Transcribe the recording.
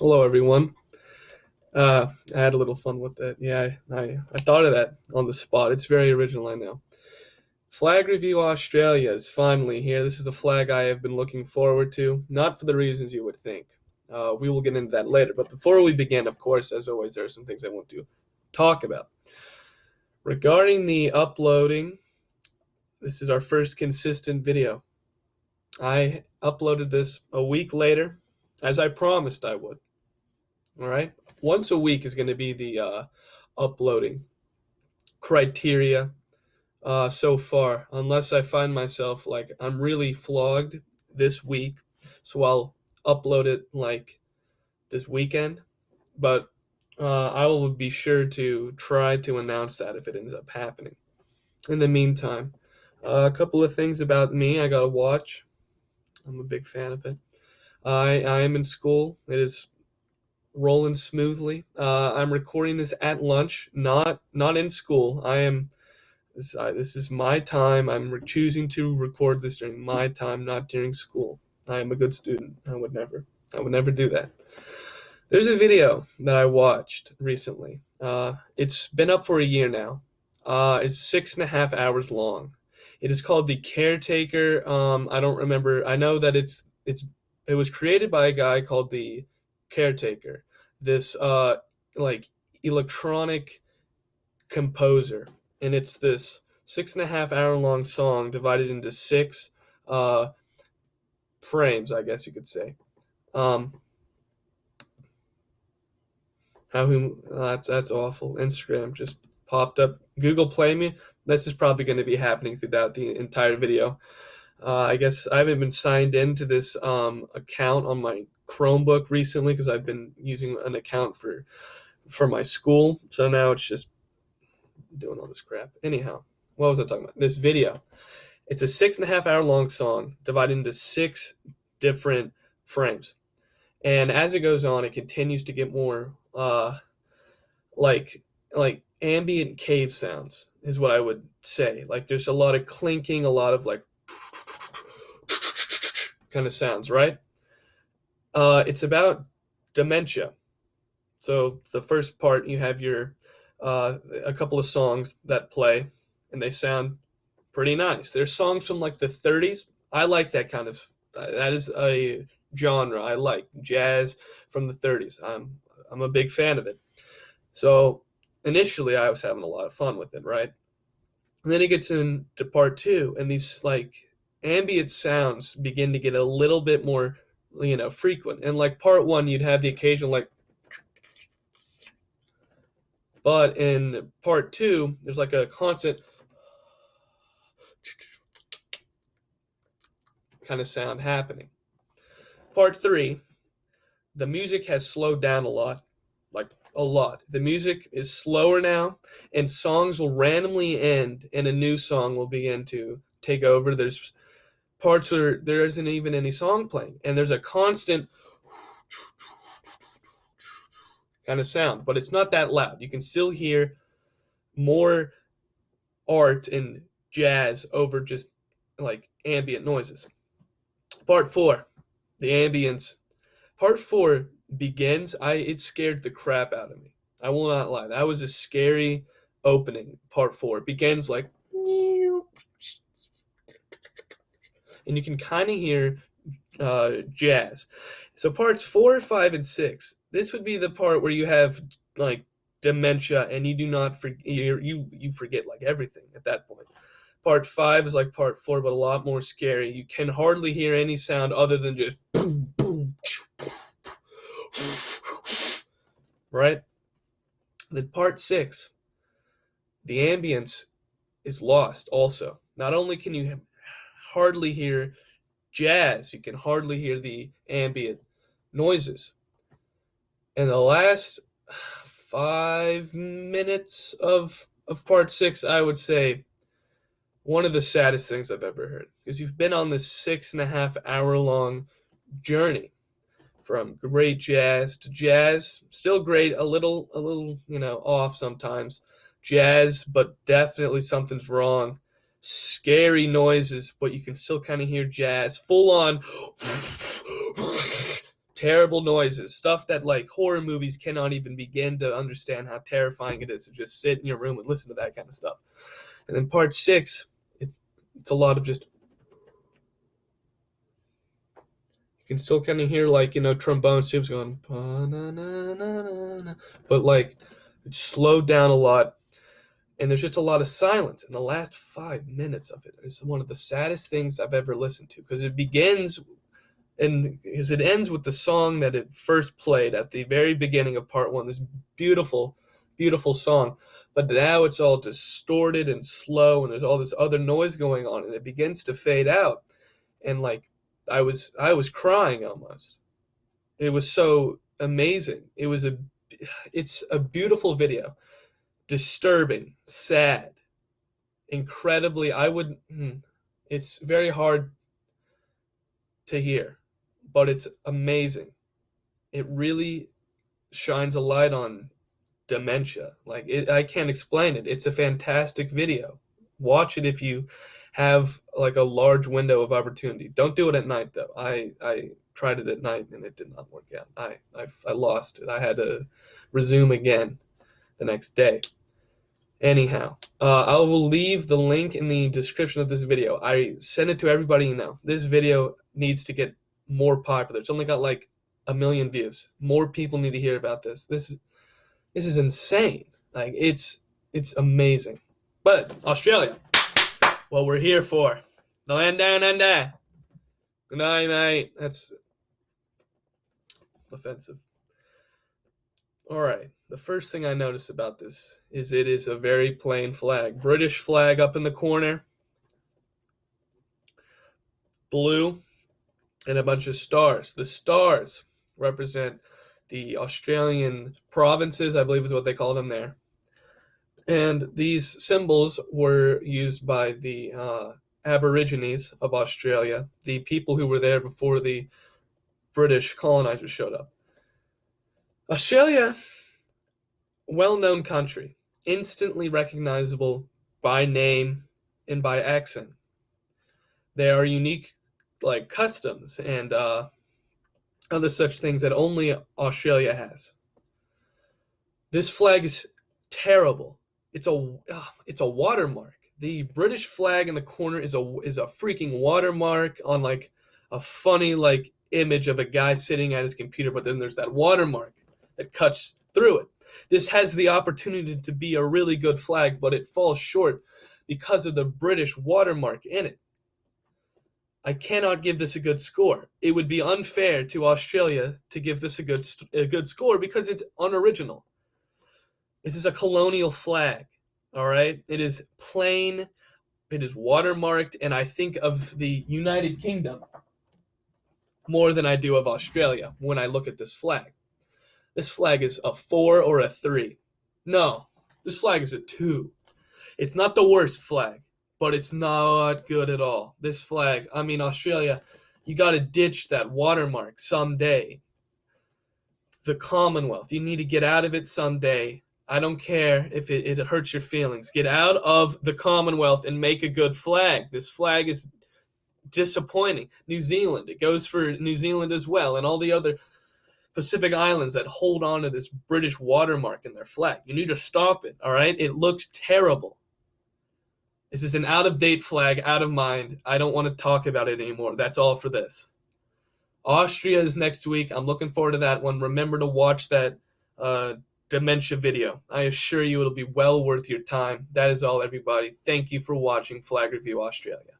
Hello, everyone. I had a little fun with that. Yeah, I thought of that on the spot. It's very original, I know. Flag Review Australia is finally here. This is a flag I have been looking forward to, not for the reasons you would think. We will get into that later. But before we begin, of course, as always, there are some things I want to talk about. Regarding the uploading, this is our first consistent video. I uploaded this a week later, as I promised I would. All right. Once a week is going to be the uploading criteria so far, unless I find myself like I'm really flogged this week. So I'll upload it like this weekend. But I will be sure to try to announce that if it ends up happening. In the meantime, a couple of things about me I got to watch. I'm a big fan of it. I am in school. It is rolling smoothly. I'm recording this at lunch, not in school. This is my time. Choosing to record this during my time, not during school. I am a good student. I would never do that. There's a video that I watched recently. It's been up for a year now. It's 6.5 hours long. It is called The Caretaker. I don't remember. I know that it was created by a guy called The Caretaker, this like electronic composer, and it's this 6.5 hour long song divided into six uh, frames, I guess you could say. Um, that's awful. Instagram just popped up. Google Play Me. This is probably going to be happening throughout the entire video. I guess I haven't been signed into this account on my Chromebook recently because I've been using an account for my school. So now it's just doing all this crap. Anyhow, what was I talking about? This video. It's a 6.5 hour long song divided into six different frames. And as it goes on, it continues to get more like ambient cave sounds is what I would say. Like there's a lot of clinking, a lot of like kind of sounds, right? It's about dementia. So the first part, you have your a couple of songs that play, and they sound pretty nice. There's songs from like the 30s. I like that kind of. That is a genre I like. Jazz from the 30s. I'm a big fan of it. So initially, I was having a lot of fun with it, right? And then it gets into part two, and these like ambient sounds begin to get a little bit more, frequent. And like part one, you'd have the occasional like, but in part two, there's like a constant kind of sound happening. Part three, the music has slowed down a lot, like a lot. The music is slower now, and songs will randomly end, and a new song will begin to take over. There's parts where there isn't even any song playing, and there's a constant kind of sound, but it's not that loud. You can still hear more art and jazz over just like ambient noises. Part four, the ambience. Part four begins. It scared the crap out of me. I will not lie. That was a scary opening. Part four it begins like, and you can kind of hear jazz. So parts four, five, and six. This would be the part where you have like dementia, and you do not you forget like everything at that point. Part five is like part four, but a lot more scary. You can hardly hear any sound other than just boom, boom, right? Then part six, the ambience is lost also. Not only can you hardly hear jazz, you can hardly hear the ambient noises. In the last 5 minutes of part six, I would say one of the saddest things I've ever heard, because you've been on this 6.5 hour long journey from great jazz to jazz, still great, a little, off sometimes, jazz, but definitely something's wrong. Scary noises, but you can still kind of hear jazz, full on terrible noises, stuff that like horror movies cannot even begin to understand how terrifying it is to just sit in your room and listen to that kind of stuff. And then part 6, it's a lot of just, you can still kind of hear like, trombone tubes going, but like it's slowed down a lot. And there's just a lot of silence. And the last 5 minutes of it is one of the saddest things I've ever listened to, because it begins and because it ends with the song that it first played at the very beginning of part 1, this beautiful, beautiful song. But now it's all distorted and slow, and there's all this other noise going on, and it begins to fade out. And like I was crying almost. It was so amazing. It's a beautiful video. Disturbing, sad, incredibly, it's very hard to hear, but it's amazing. It really shines a light on dementia. I can't explain it. It's a fantastic video. Watch it if you have like a large window of opportunity. Don't do it at night though. I tried it at night and it did not work out. I lost it. I had to resume again the next day. Anyhow, I will leave the link in the description of this video. I send it to everybody you know. This video needs to get more popular. It's only got like 1 million views. More people need to hear about this. This is insane. Like it's amazing. But Australia, what we're here for. The land down under. Good night, mate. That's offensive. All right. The first thing I noticed about this is it is a very plain flag. British flag up in the corner. Blue and a bunch of stars. The stars represent the Australian provinces, I believe is what they call them there. And these symbols were used by the Aborigines of Australia, the people who were there before the British colonizers showed up. Australia, well-known country, instantly recognizable by name and by accent. There are unique like customs and other such things that only Australia has. This flag is terrible. It's a watermark. The British flag in the corner is a freaking watermark on like a funny like image of a guy sitting at his computer, but then there's that watermark that cuts through it. This has the opportunity to be a really good flag, but it falls short because of the British watermark in it. I cannot give this a good score. It would be unfair to Australia to give this a good score because it's unoriginal. This is a colonial flag, all right? It is plain, it is watermarked, and I think of the United Kingdom more than I do of Australia when I look at this flag. This flag is a 4 or a 3. No, this flag is a 2. It's not the worst flag, but it's not good at all. This flag, Australia, you got to ditch that watermark someday. The Commonwealth, you need to get out of it someday. I don't care if it hurts your feelings. Get out of the Commonwealth and make a good flag. This flag is disappointing. New Zealand, it goes for New Zealand as well, and all the other Pacific Islands that hold on to this British watermark in their flag. You need to stop it, all right? It looks terrible. This is an out-of-date flag, out of mind. I don't want to talk about it anymore. That's all for this. Austria is next week. I'm looking forward to that one. Remember to watch that dementia video. I assure you it'll be well worth your time. That is all, everybody. Thank you for watching Flag Review Australia.